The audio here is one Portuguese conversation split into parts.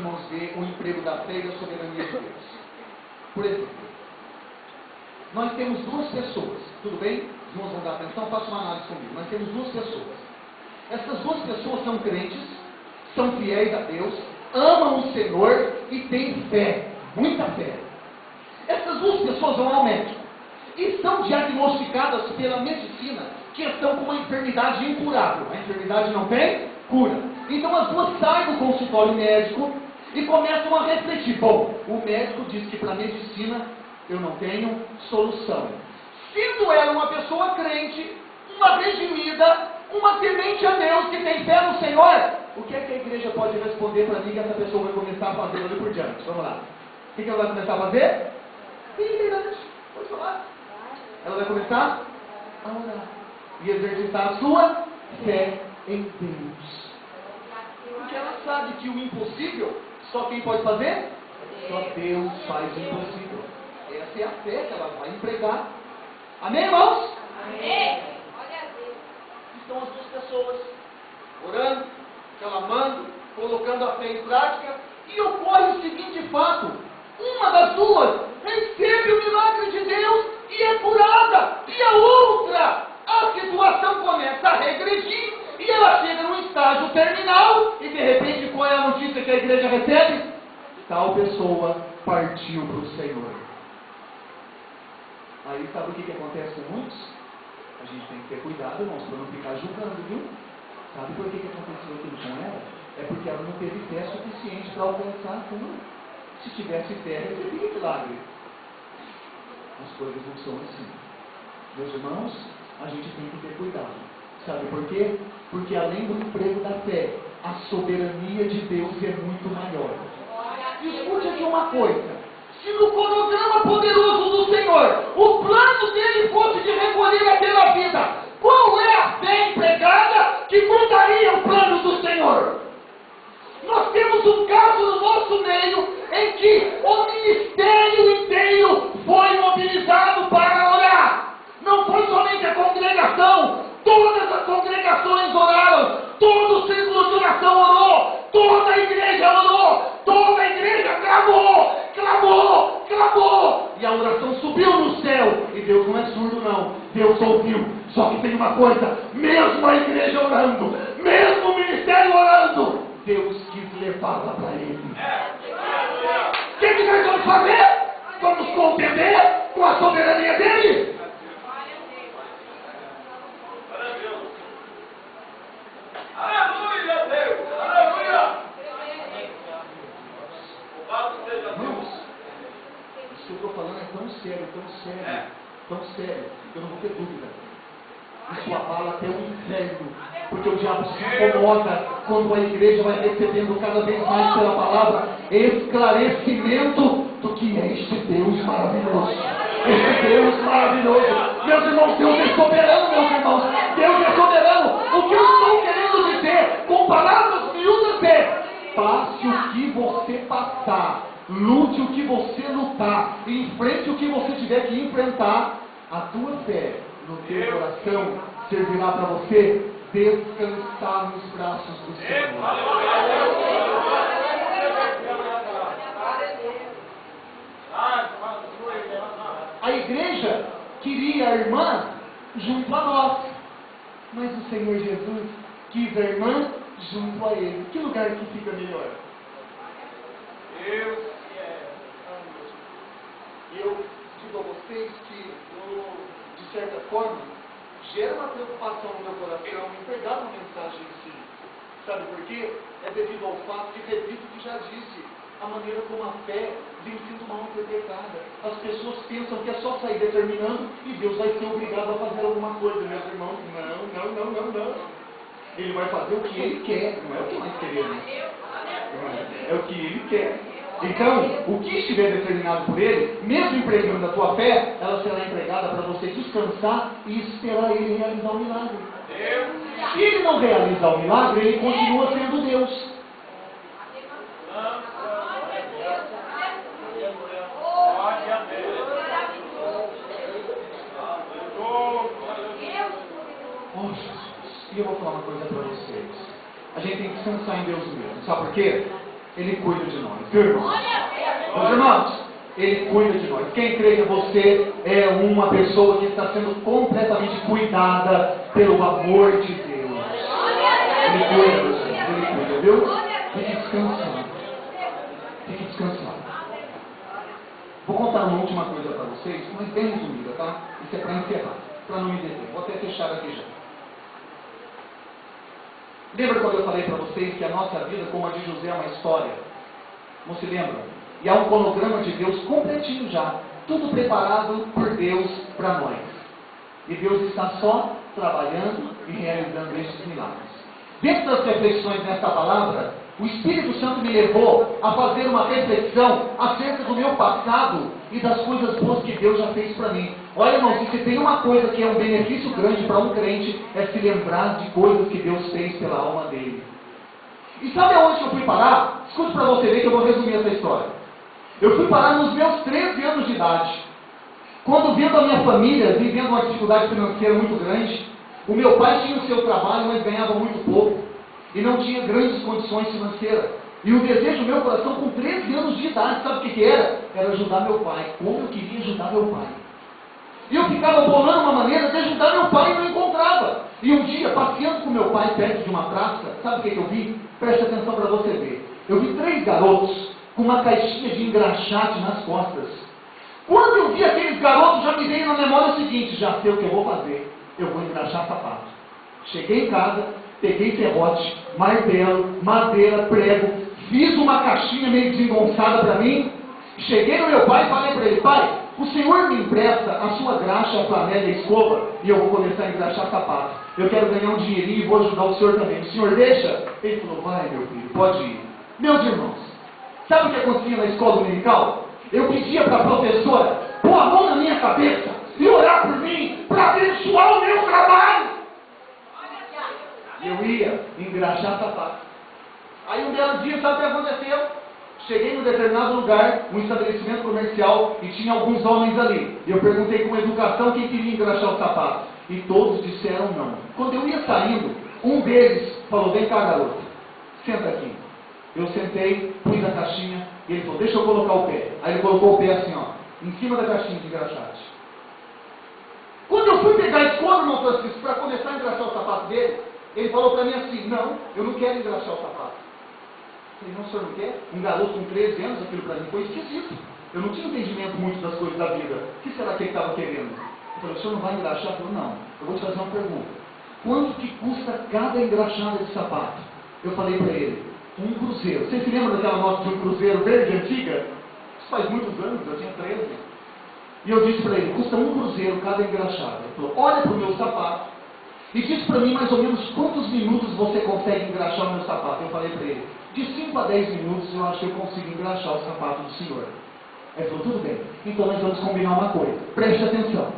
irmãos ver o emprego da fé e da soberania de Deus. Por exemplo, nós temos duas pessoas, tudo bem? Os irmãos vão dar atenção, faça uma análise comigo. Nós temos duas pessoas. Essas duas pessoas são crentes, são fiéis a Deus, amam o Senhor e têm fé, muita fé. Essas duas pessoas vão ao médico e são diagnosticadas pela medicina que estão com uma enfermidade incurável. A enfermidade não tem cura. Então as duas saem do consultório médico e começam a refletir. Bom, o médico diz que para a medicina eu não tenho solução. Sendo ela uma pessoa crente, uma redimida, uma temente a Deus, que tem fé no Senhor, o que é que a igreja pode responder para mim que essa pessoa vai começar a fazer ali por diante? Vamos lá. O que ela vai começar a fazer? Pode falar. Ela vai começar a orar e exercitar a sua fé em Deus. Porque ela sabe que o impossível, só quem pode fazer? Só Deus faz o impossível. Essa é a fé que ela vai empregar. Amém, irmãos? Amém. Estão as duas pessoas orando, clamando, colocando a fé em prática, e ocorre o seguinte fato: uma das duas recebe o milagre de Deus e é curada, e a outra, a situação começa a regredir e ela chega num estágio terminal, e de repente qual é a notícia que a igreja recebe? Tal pessoa partiu para o Senhor. Aí sabe o que acontece com muitos? A gente tem que ter cuidado, irmãos, para não ficar julgando, viu? Sabe por que aconteceu aquilo com ela? É porque ela não teve fé suficiente para alcançar a cura. Se tivesse fé, recebia milagre. As coisas não são assim. Meus irmãos, a gente tem que ter cuidado. Sabe por quê? Porque além do emprego da fé, a soberania de Deus é muito maior. Escute aqui uma coisa. Se no cronograma poderoso do Senhor, o plano dele fosse de recolher aquela vida, qual é a fé empregada que mudaria o plano do Senhor? Nós temos um caso no nosso meio em que o ministério inteiro foi mobilizado para orar. Não foi somente a congregação, todas as congregações oraram, todo o círculo de oração orou, toda a igreja orou, toda a igreja clamou, clamou, clamou, e a oração subiu no céu, e Deus não é surdo não, Deus ouviu. Só que tem uma coisa, mesmo a igreja orando, mesmo o ministério orando, Deus quis levá-la para Ele. O que nós vamos fazer? Vamos contender com a soberania dEle? Aleluia, Deus! Aleluia! Irmãos, isso que eu estou falando é tão sério, tão sério, que eu não vou ter dúvida. Isso abala até o inferno, porque o diabo se incomoda quando a igreja vai recebendo cada vez mais pela palavra esclarecimento do que é este Deus maravilhoso. Este Deus maravilhoso. Meus irmãos, Deus é soberano, meus irmãos. Deus é soberano. O que eu estou querendo dizer, com palavras miúdas, é: passe o que você passar, lute o que você lutar, enfrente o que você tiver que enfrentar, a tua fé no teu coração servirá para você descansar nos braços do Senhor. A igreja queria a irmã junto a nós, mas o Senhor Jesus quis a irmã junto a Ele. Que lugar que fica melhor? Eu digo a vocês que, de certa forma, gera uma preocupação no meu coração em pegar uma mensagem em si. Sabe por quê? É devido ao fato que, repito o que já disse, a maneira como a fé vem sendo mal interpretada. As pessoas pensam que é só sair determinando e Deus vai ser obrigado a fazer alguma coisa. Meus irmãos, não. Ele vai fazer o que Ele quer, não é o que nós queremos. É o que Ele quer. Então, o que estiver determinado por Ele, mesmo empregando a tua fé, ela será empregada para você descansar e esperar Ele realizar o milagre. Se Ele não realizar o milagre, Ele continua sendo Deus. Oh, Jesus. E eu vou falar uma coisa para vocês. A gente tem que descansar em Deus mesmo. Sabe por quê? Ele cuida de nós, viu, irmãos? Meus irmãos, Ele cuida de nós. Quem crê que você é uma pessoa que está sendo completamente cuidada pelo amor de Deus. Ele cuida, meus irmãos, Ele cuida, viu? Fique descansando. Fique descansando. Vou contar uma última coisa para vocês, mas bem resumida, tá? Isso é para encerrar, para não me deter. Vou até fechar aqui já. Lembra quando eu falei para vocês que a nossa vida, como a de José, é uma história? Não se lembram? E há um cronograma de Deus completinho já. Tudo preparado por Deus para nós. E Deus está só trabalhando e realizando estes milagres. Dentro das reflexões nesta palavra, o Espírito Santo me levou a fazer uma reflexão acerca do meu passado e das coisas boas que Deus já fez para mim. Olha, irmãos, se tem uma coisa que é um benefício grande para um crente, é se lembrar de coisas que Deus fez pela alma dele. E sabe aonde que eu fui parar? Escute para você ver que eu vou resumir essa história. Eu fui parar nos meus 13 anos de idade. Quando vendo a minha família vivendo uma dificuldade financeira muito grande, o meu pai tinha o seu trabalho, mas ganhava muito pouco. E não tinha grandes condições financeiras. E o desejo do meu coração com 13 anos de idade, sabe o que era? Era ajudar meu pai. Como eu queria ajudar meu pai. E eu ficava bolando uma maneira de ajudar meu pai e não encontrava. E um dia, passeando com meu pai perto de uma praça, sabe o que eu vi? Preste atenção para você ver. Eu vi 3 garotos com uma caixinha de engraxate nas costas. Quando eu vi aqueles garotos, já me veio na memória o seguinte: já sei o que eu vou fazer. Eu vou engraxar sapato. Cheguei em casa, peguei serrote, martelo, madeira, prego, fiz uma caixinha meio desengonçada para mim, cheguei no meu pai e falei para ele: pai, o senhor me empresta a sua graxa, a flanela e a escova, e eu vou começar a engraxar sapato. Eu quero ganhar um dinheirinho e vou ajudar o senhor também. O senhor deixa? Ele falou: vai, meu filho, pode ir. Meus irmãos, sabe o que acontecia na escola dominical? Eu pedia para a professora pôr a mão na minha cabeça e orar por mim para abençoar o meu trabalho. Eu ia engraxar sapato. Aí um belo dia, sabe o que aconteceu? Cheguei num determinado lugar, um estabelecimento comercial, e tinha alguns homens ali. E eu perguntei com educação quem queria engraxar o sapato. E todos disseram não. Quando eu ia saindo, um deles falou: vem cá, garoto, senta aqui. Eu sentei, pus a caixinha, e ele falou: deixa eu colocar o pé. Aí ele colocou o pé assim, ó, em cima da caixinha de engraxate. Quando eu fui pegar a escova, irmão Francisco, para começar a engraxar o sapato dele, ele falou para mim assim: não, eu não quero engraxar o sapato. Eu falei: não, o senhor não quer? Um garoto com 13 anos, aquilo para mim foi esquisito. Eu não tinha entendimento muito das coisas da vida. O que será que ele estava querendo? Eu falei: o senhor não vai engraxar? Ele falou: não, eu vou te fazer uma pergunta. Quanto que custa cada engraxada de sapato? Eu falei para ele: 1 cruzeiro. Você se lembra daquela nota de 1 cruzeiro verde antiga? Isso faz muitos anos, eu tinha 13. E eu disse para ele: custa 1 cruzeiro cada engraxada. Ele falou: olha para o meu sapato e diz para mim mais ou menos quantos minutos você consegue engraxar o meu sapato. Eu falei para ele: de 5 a 10 minutos eu acho que eu consigo engraxar o sapato do senhor. Ele falou: tudo bem, então nós vamos combinar uma coisa, preste atenção.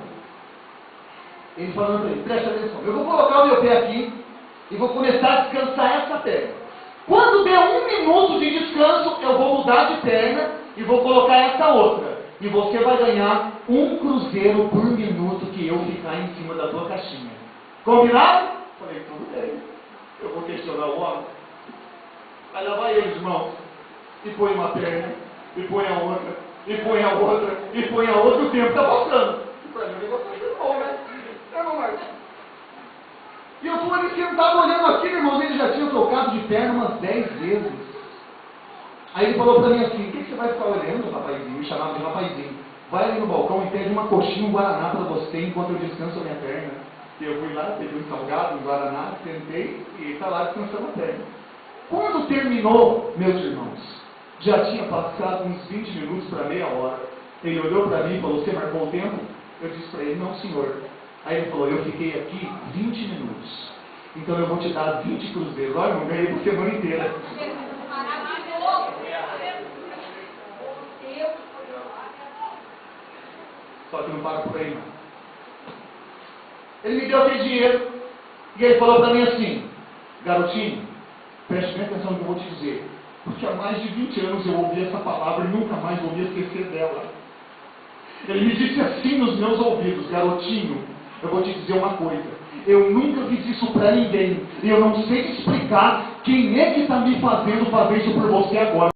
Ele falando para ele: preste atenção, eu vou colocar o meu pé aqui e vou começar a descansar essa perna. Quando der 1 minuto de descanso, eu vou mudar de perna e vou colocar essa outra. E você vai ganhar 1 cruzeiro por minuto que eu ficar em cima da tua caixinha. Combinado? Falei: tudo bem. Eu vou questionar o homem. Aí lá vai ele, irmão, e põe uma perna, e põe a outra, e põe a outra, e põe a outra, e o tempo está passando. E para mim o negócio está bom, né? É, não mais. E eu estou ali sentado olhando aquilo, irmão, ele já tinha trocado de perna umas 10 vezes. Aí ele falou para mim assim: o que você vai ficar olhando, rapazinho? Me chamava de rapazinho. Vai ali no balcão e pede uma coxinha, um guaraná para você enquanto eu descanso a minha perna. E eu fui lá, peguei um salgado, um guaraná, sentei e está lá descansando a perna. Quando terminou, meus irmãos, já tinha passado uns 20 minutos para meia hora. Ele olhou para mim e falou: você marcou o tempo? Eu disse para ele: não, senhor. Aí ele falou: eu fiquei aqui 20 minutos. Então eu vou te dar 20 cruzeiros. Olha, eu ganhei por semana inteira. Só que não para por aí, não. Ele me deu aquele dinheiro. E ele falou para mim assim: garotinho, preste bem atenção no que eu vou te dizer. Porque há mais de 20 anos eu ouvi essa palavra e nunca mais vou me esquecer dela. Ele me disse assim nos meus ouvidos: garotinho, eu vou te dizer uma coisa. Eu nunca fiz isso para ninguém. E eu não sei te explicar Quem é que está me fazendo fazer isso por você agora?